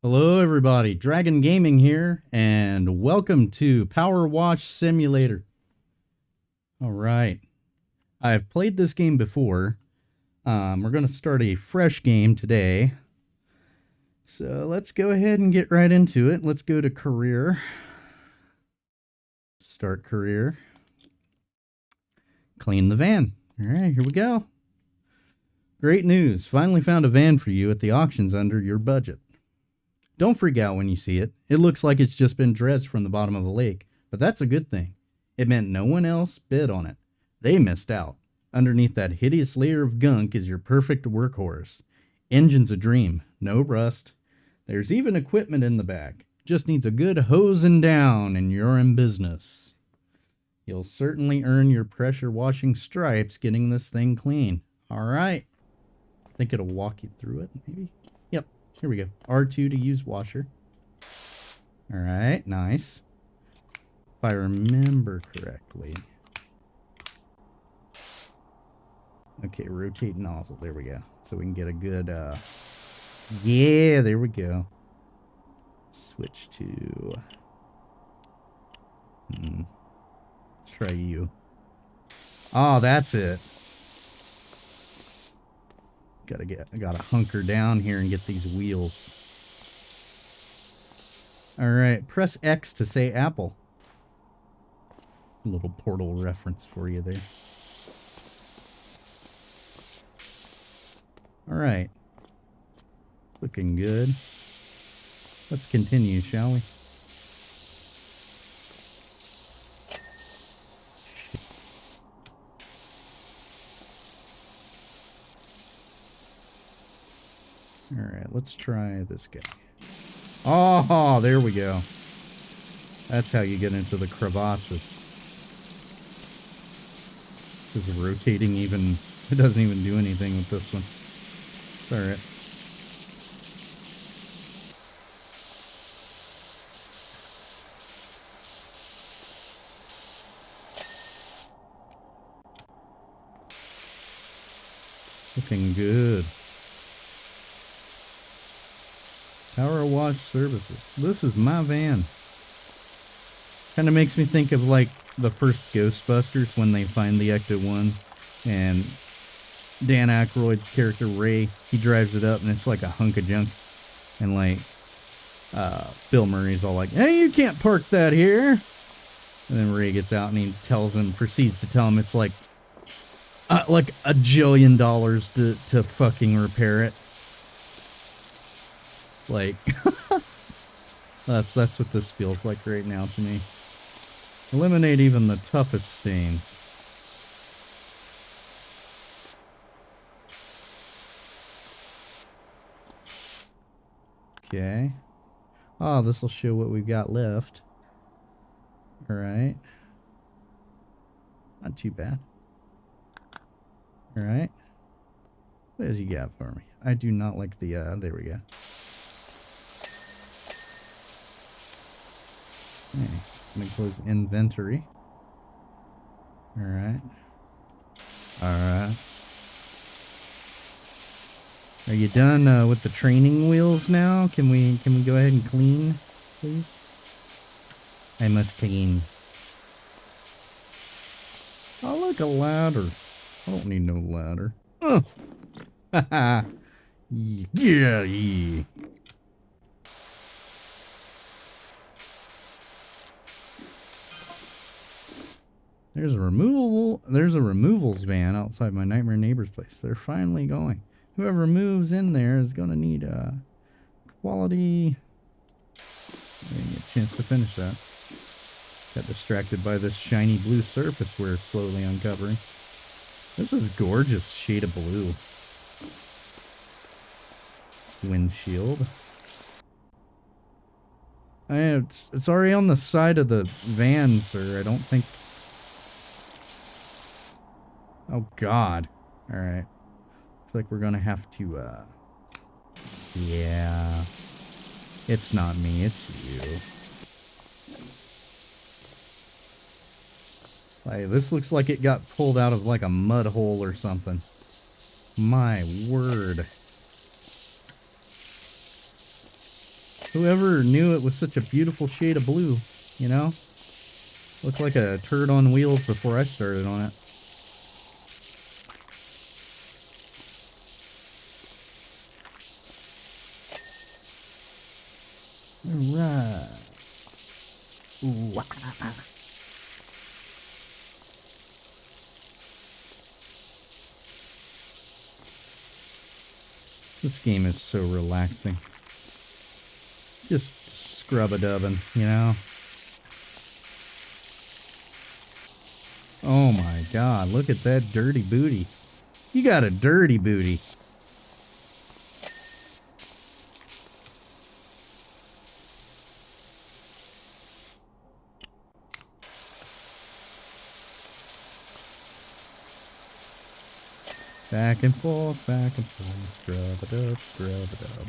Hello everybody, Dragon Gaming here, and welcome to Power Wash Simulator. Alright, I've played this game before. We're going to start a fresh game today. So let's go ahead and get right into it. Let's go to career. Start career. Clean the van. Alright, here we go. Great news, finally found a van for you at the auctions under your budget. Don't freak out when you see it. It looks like it's just been dredged from the bottom of a lake, but that's a good thing. It meant no one else bid on it. They missed out. Underneath that hideous layer of gunk is your perfect workhorse. Engine's a dream, no rust. There's even equipment in the back. Just needs a good hosing down and you're in business. You'll certainly earn your pressure washing stripes getting this thing clean. All right. I think it'll walk you through it, maybe. Yep. Here we go. R2 to use washer. All right, nice. If I remember correctly. Okay, rotate nozzle. There we go. So we can get a good, yeah, there we go. Switch to, let's try you. Oh, that's it. Gotta hunker down here and get these wheels. Alright, press X to say apple. A little Portal reference for you there. Alright. Looking good. Let's continue, shall we? Alright, let's try this guy. Oh, there we go. That's how you get into the crevasses. Is rotating even... It doesn't even do anything with this one. Alright. Looking good. Power Wash Services. This is my van. Kind of makes me think of like the first Ghostbusters when they find the Ecto-1 and Dan Aykroyd's character Ray, he drives it up and it's like a hunk of junk. And like Bill Murray's all like, hey, you can't park that here. And then Ray gets out and he proceeds to tell him it's like $1 jillion to fucking repair it. Like, that's what this feels like right now to me. Eliminate even the toughest stains. Okay. Oh, this will show what we've got left. Alright. Not too bad. Alright. What does he got for me? I do not like the, there we go. Okay, let me close inventory. Alright. Alright. Are you done with the training wheels now? Can we go ahead and clean, please? I must clean. I like a ladder. I don't need no ladder. Ugh. Haha. Yeah. There's a removals van outside my Nightmare Neighbor's place. They're finally going. Whoever moves in there is going to need a quality. I didn't get a chance to finish that. Got distracted by this shiny blue surface we're slowly uncovering. This is gorgeous shade of blue. It's windshield. It's already on the side of the van, sir. I don't think... Oh, God. Alright. Looks like we're gonna have to, yeah. It's not me, it's you. Like, this looks like it got pulled out of, like, a mud hole or something. My word. Whoever knew it was such a beautiful shade of blue, you know? Looked like a turd on wheels before I started on it. Alright. Ooh, ah. This game is so relaxing. Just scrub-a-dubbin', you know? Oh my god, look at that dirty booty. You got a dirty booty. Back and forth, scrub-a-dub, scrub-a-dub.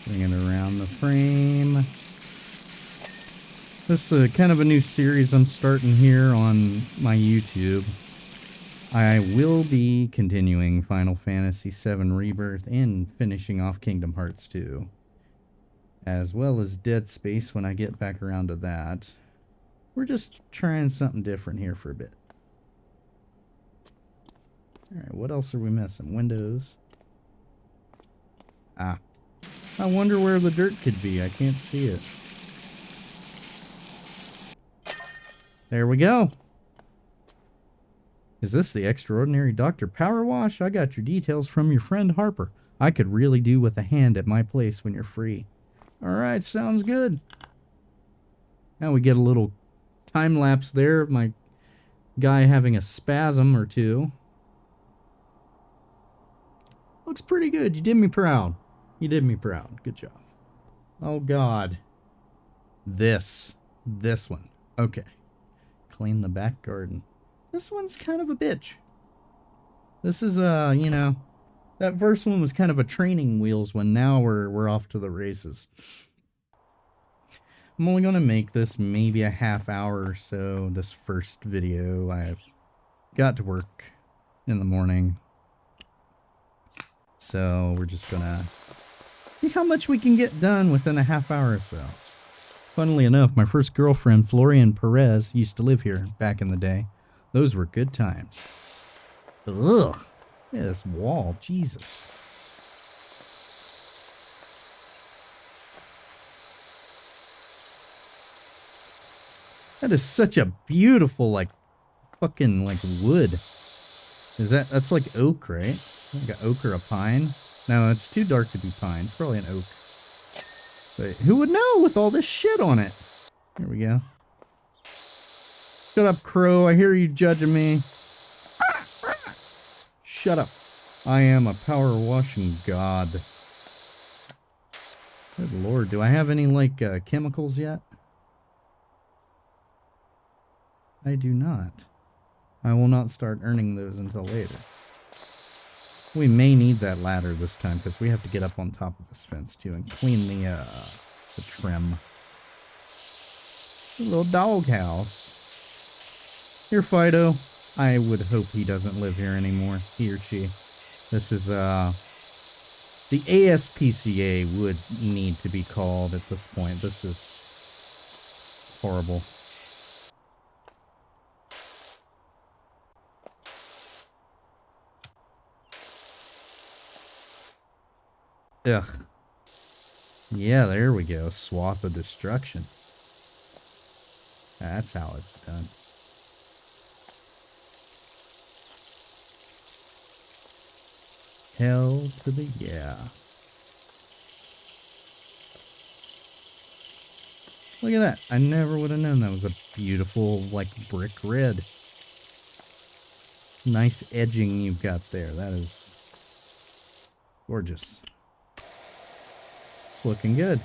Bring it around the frame. This is kind of a new series I'm starting here on my YouTube. I will be continuing Final Fantasy VII Rebirth and finishing off Kingdom Hearts 2. As well as Dead Space when I get back around to that. We're just trying something different here for a bit. Alright, what else are we missing? Windows. Ah. I wonder where the dirt could be. I can't see it. There we go. Is this the extraordinary Dr. Power Wash? I got your details from your friend Harper. I could really do with a hand at my place when you're free. Alright, sounds good. Now we get a little time lapse there of my guy having a spasm or two. Looks pretty good. You did me proud. You did me proud. Good job. Oh god. This one. Okay. Clean the back garden. This one's kind of a bitch. This is, you know, that first one was kind of a training wheels one. Now we're off to the races. I'm only going to make this maybe a half hour or so, this first video. I've got to work in the morning. So we're just going to see how much we can get done within a half hour or so. Funnily enough, my first girlfriend, Florian Perez, used to live here back in the day. Those were good times. Ugh. Yeah, this wall. Jesus. That is such a beautiful, like, fucking, like, wood. That's like oak, right? Like an oak or a pine? No, it's too dark to be pine. It's probably an oak. But who would know with all this shit on it? Here we go. Shut up, crow. I hear you judging me. Shut up. I am a power washing god. Good lord. Do I have any, like, chemicals yet? I do not. I will not start earning those until later. We may need that ladder this time because we have to get up on top of this fence too and clean the trim. A little doghouse. Here, Fido. I would hope he doesn't live here anymore. He or she. This is, the ASPCA would need to be called at this point. This is horrible. Ugh. Yeah, there we go. Swath of destruction. That's how it's done. Hell to the yeah. Look at that. I never would have known that was a beautiful, like, brick red. Nice edging you've got there. That is gorgeous. It's looking good.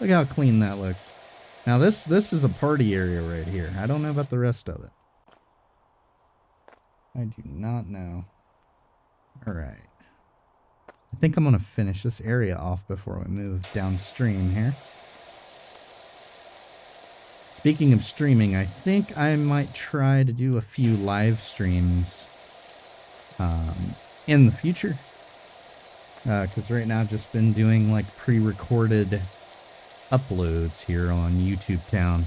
Look how clean that looks. Now this is a party area right here. I don't know about the rest of it. I do not know. Alright. I think I'm going to finish this area off before we move downstream here. Speaking of streaming, I think I might try to do a few live streams in the future. Because right now I've just been doing like pre-recorded uploads here on YouTube Town.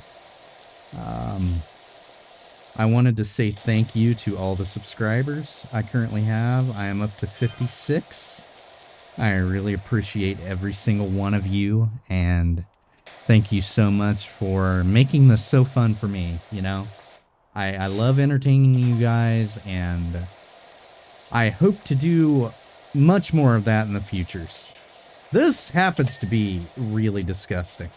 I wanted to say thank you to all the subscribers I currently have. I am up to 56. I really appreciate every single one of you, and thank you so much for making this so fun for me, you know? I love entertaining you guys, and I hope to do much more of that in the futures. This happens to be really disgusting.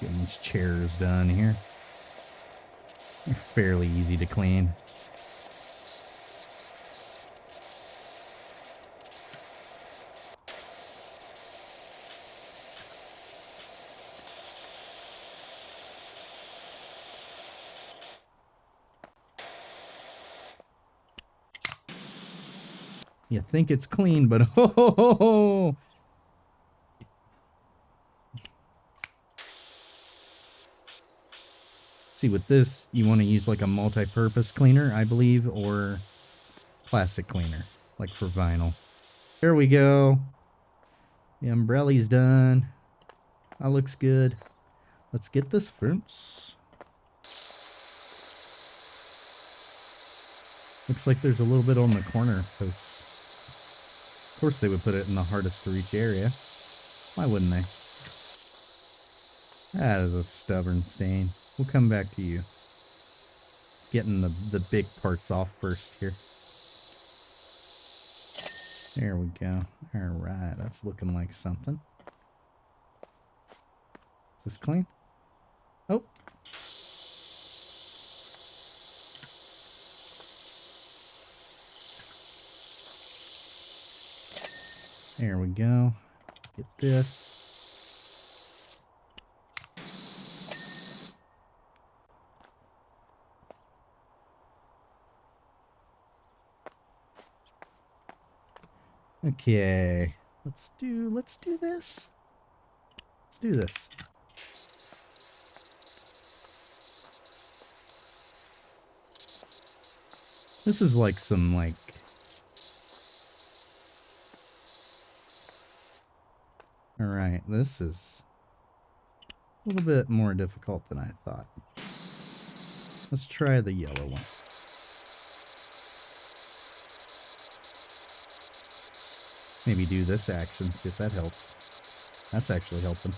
Getting these chairs done here. They're fairly easy to clean. You think it's clean, but oh. See, with this, you want to use like a multi-purpose cleaner, I believe, or plastic cleaner, like for vinyl. There we go. The umbrella's done. That looks good. Let's get this fence. Looks like there's a little bit on the corner posts. Of course they would put it in the hardest to reach area. Why wouldn't they? That is a stubborn stain. We'll come back to you. Getting the big parts off first here. There we go. Alright, that's looking like something. Is this clean? Oh. There we go. Get this. Okay. Let's do this. Let's do this. This is like some like Alright, this is a little bit more difficult than I thought. Let's try the yellow one. Maybe do this action, see if that helps. That's actually helping.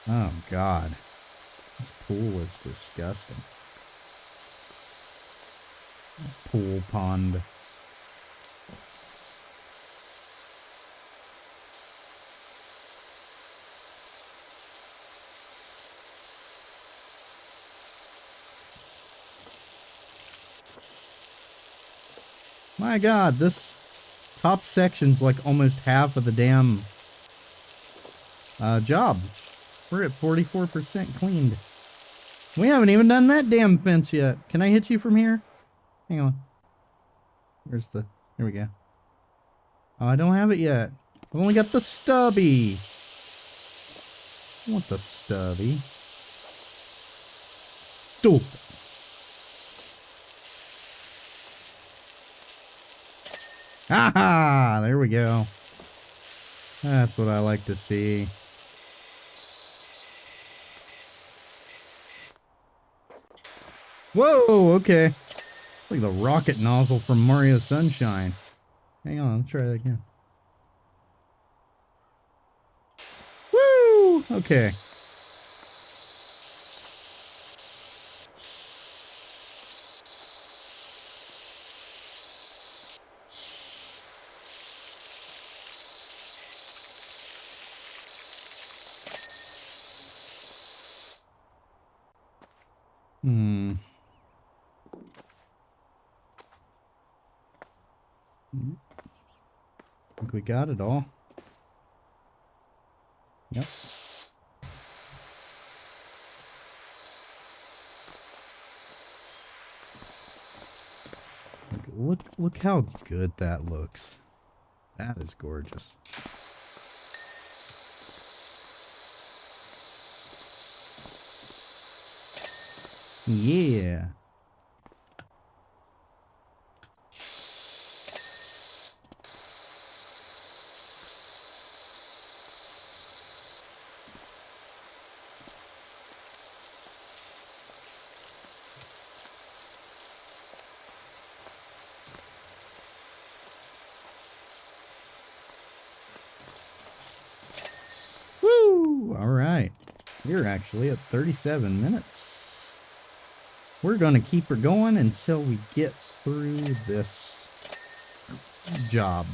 Oh God, this pool is disgusting. Pool pond. My God, this top section's like almost half of the damn job. We're at 44% cleaned. We haven't even done that damn fence yet. Can I hit you from here? Hang on. Where's the... There we go. Oh, I don't have it yet. I've only got the stubby. I want the stubby. Dope. Haha! There we go. That's what I like to see. Whoa, okay. It's like the rocket nozzle from Mario Sunshine. Hang on, let's try that again. Woo! Okay. Hmm. I think we got it all. Yep. Look how good that looks. That is gorgeous. Yeah. Woo! All right. We're actually at 37 minutes. We're going to keep her going until we get through this job.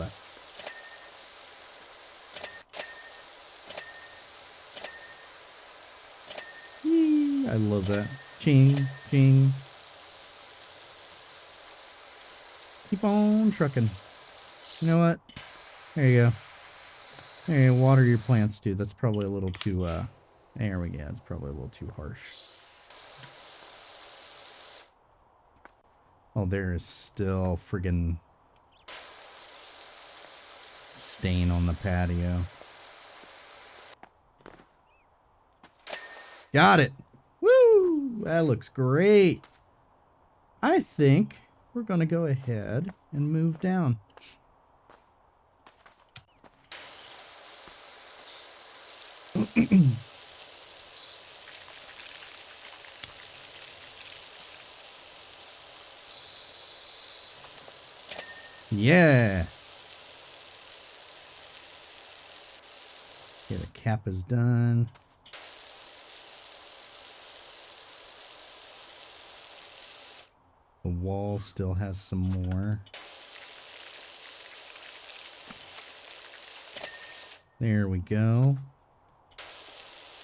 Yee, I love that. Ching, ching. Keep on trucking. You know what? There you go. Hey, water your plants too. That's probably a little too, there we go. It's probably a little too harsh. Oh, there is still friggin' stain on the patio. Got it. Woo! That looks great. I think we're going to go ahead and move down. Yeah. Okay, the cap is done. The wall still has some more. There we go.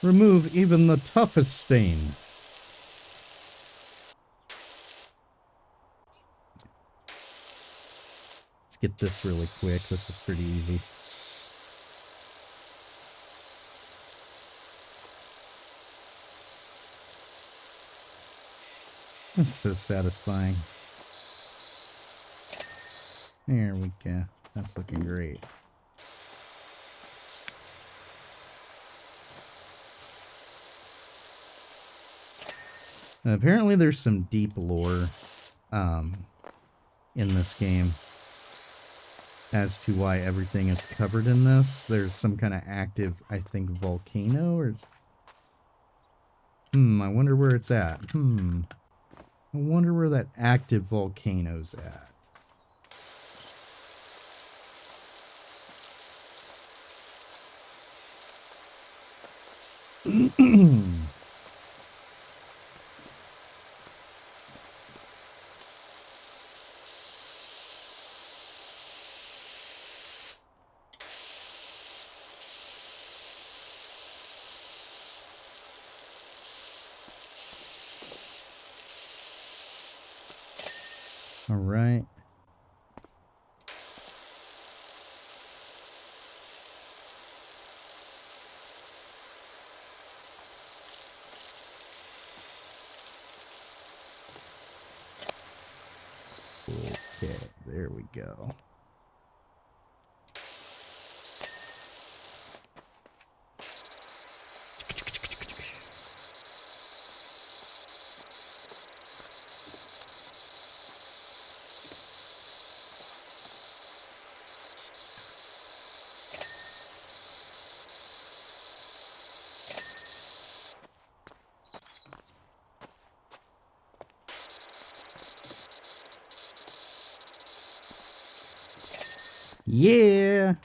Remove even the toughest stain. Let's get this really quick. This is pretty easy. That's so satisfying. There we go. That's looking great. Apparently there's some deep lore in this game as to why everything is covered in this. There's some kind of active, I think, volcano or... I wonder where it's at. I wonder where that active volcano's at. All right. Okay, there we go. Yeah.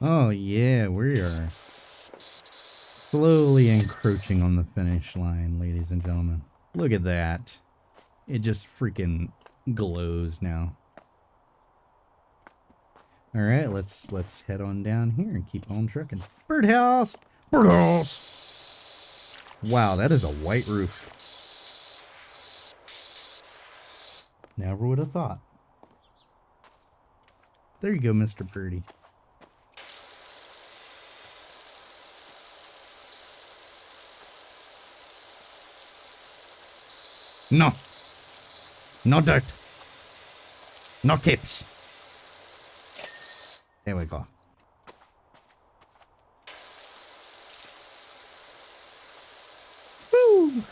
Oh yeah, we are slowly encroaching on the finish line, ladies and gentlemen. Look at that. It just freaking glows now. All right, let's head on down here and keep on trucking. Birdhouse! Birdhouse! Wow, that is a white roof. Never would have thought. There you go, Mr. Birdie. No. No dirt. No kids. There we go. Woo!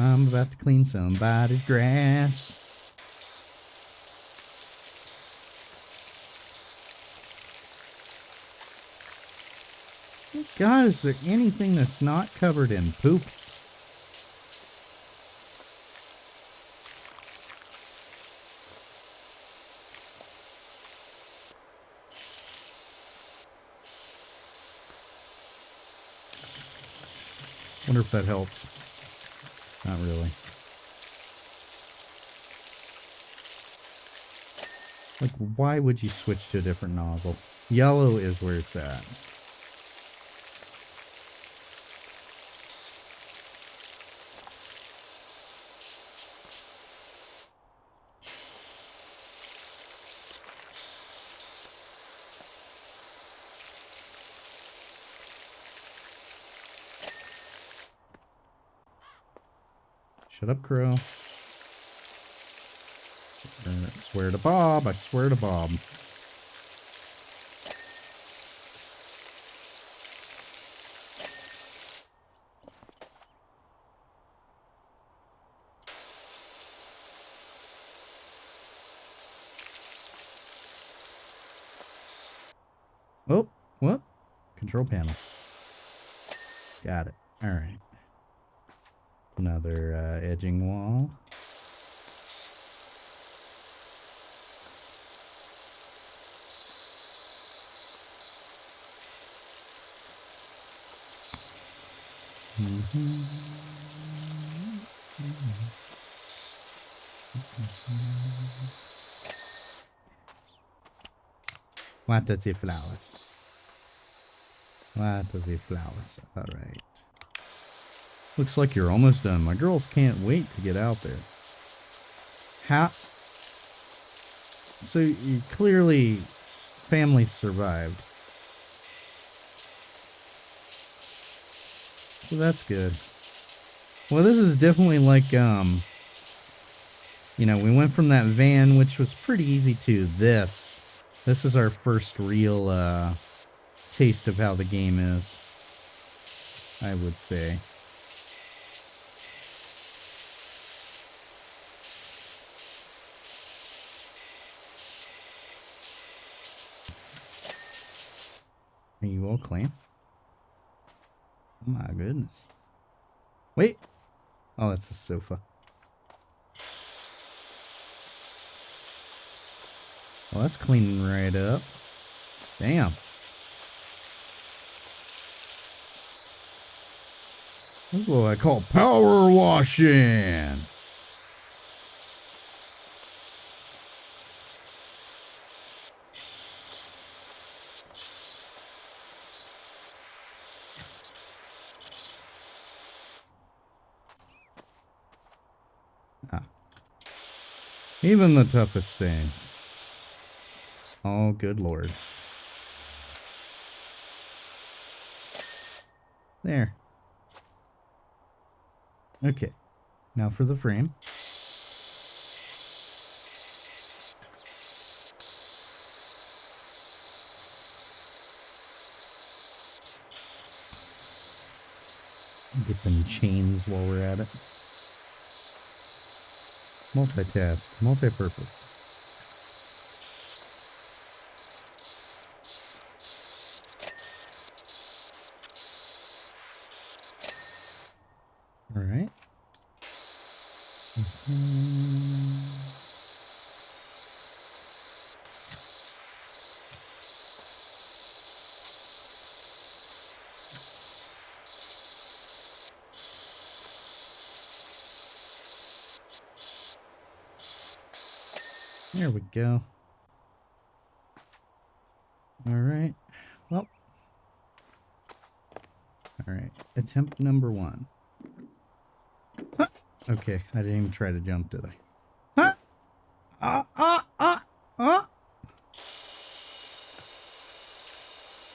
I'm about to clean somebody's grass. God, is there anything that's not covered in poop? Wonder if that helps. Not really. Like, why would you switch to a different nozzle? Yellow is where it's at. Shut up, Crow. I swear to Bob. I swear to Bob. Oh, what? Control panel. Got it. All right. Another edging wall. What does the flowers? What does the flowers? All right. Looks like you're almost done. My girls can't wait to get out there. How? So you clearly family survived. So that's good. Well, this is definitely like, you know, we went from that van, which was pretty easy, to this. This is our first real, taste of how the game is, I would say. Are you all clean? Oh my goodness. Wait. Oh, that's a sofa. Well, that's cleaning right up. Damn. This is what I call power washing. Ah. Even the toughest stains. Oh, good Lord. There. Okay. Now for the frame. Get them chains while we're at it. Multitask. Multi-purpose. There we go. All right. Well. All right. Attempt number 1. Huh. Okay, I didn't even try to jump, did I? Huh?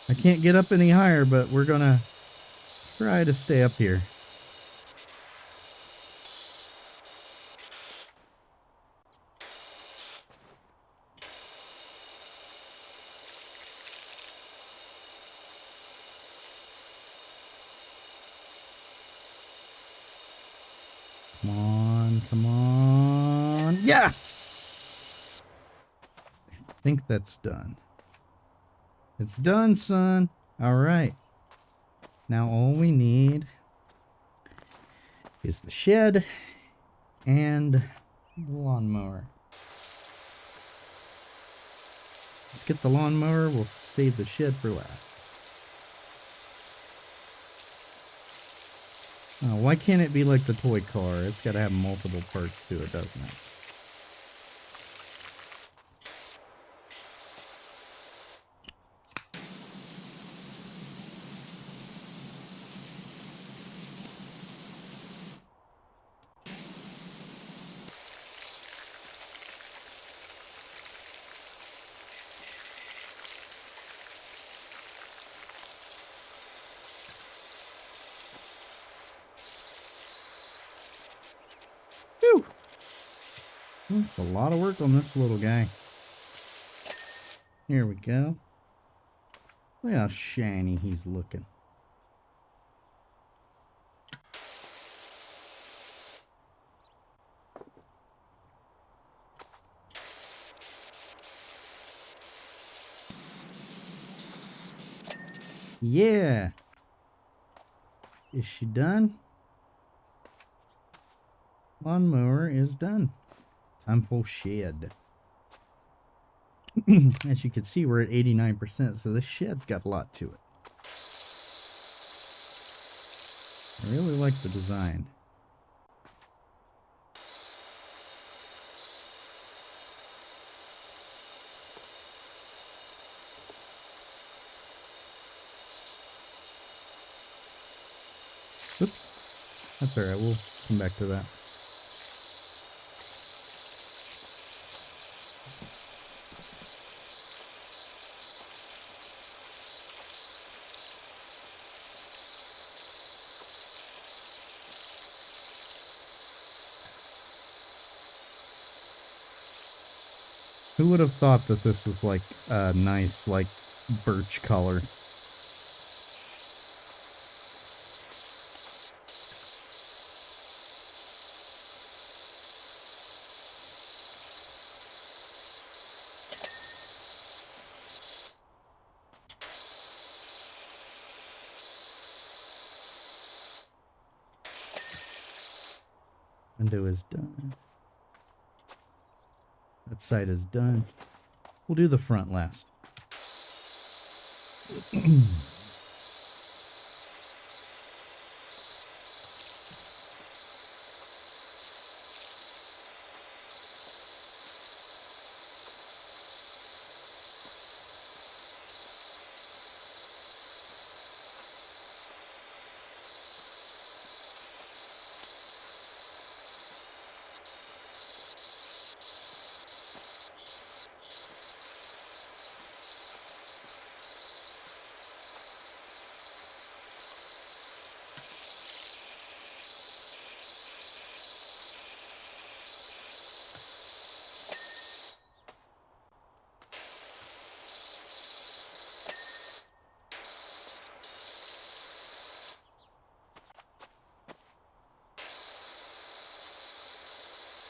I can't get up any higher, but we're gonna try to stay up here. Come on, come on. Yes! I think that's done. It's done, son. All right. Now all we need is the shed and the lawnmower. Let's get the lawnmower. We'll save the shed for last. Oh, why can't it be like the toy car? It's got to have multiple parts to it, doesn't it? Whew. That's a lot of work on this little guy. Here we go. Look how shiny he's looking. Yeah. Is she done? Lawnmower is done. Time for shed. As you can see, we're at 89%, so this shed's got a lot to it. I really like the design. Oops. That's alright, we'll come back to that. Who would have thought that this was like a nice, like, birch color? Window is done. That side is done. We'll do the front last.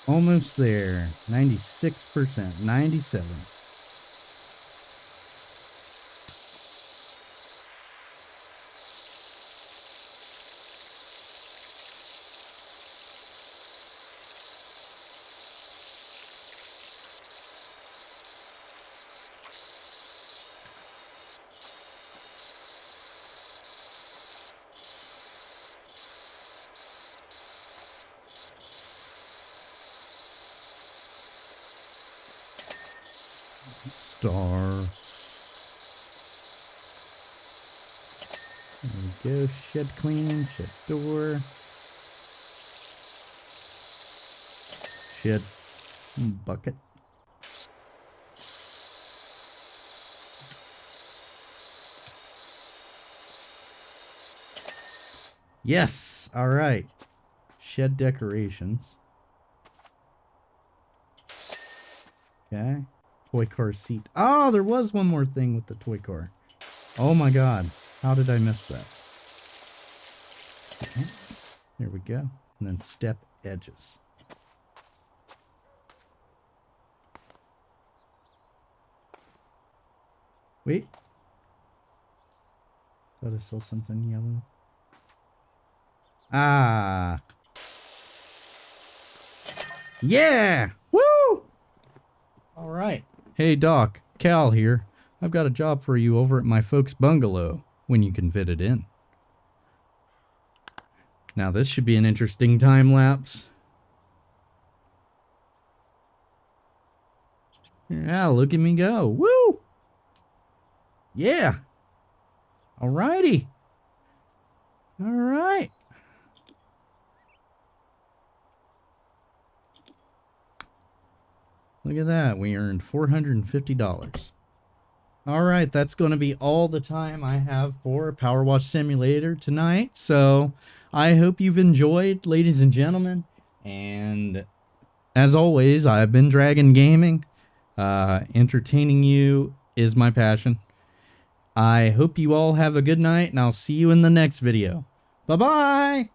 Almost there. 96%. 97. Star. There we go. Shed cleaning, shed door. Shed bucket. Yes! Alright. Shed decorations. Okay. Toy car seat. Oh, there was one more thing with the toy car. Oh my god. How did I miss that? Okay. There we go. And then step edges. Wait. Thought I saw something yellow. Ah. Yeah! Woo! All right. Hey, Doc. Cal here. I've got a job for you over at my folks' bungalow, when you can fit it in. Now, this should be an interesting time lapse. Yeah, look at me go. Woo! Yeah. Alrighty. All right. Look at that. We earned $450. All right. That's going to be all the time I have for Power Wash Simulator tonight. So I hope you've enjoyed, ladies and gentlemen. And as always, I've been Dragon Gaming. Entertaining you is my passion. I hope you all have a good night, and I'll see you in the next video. Bye-bye!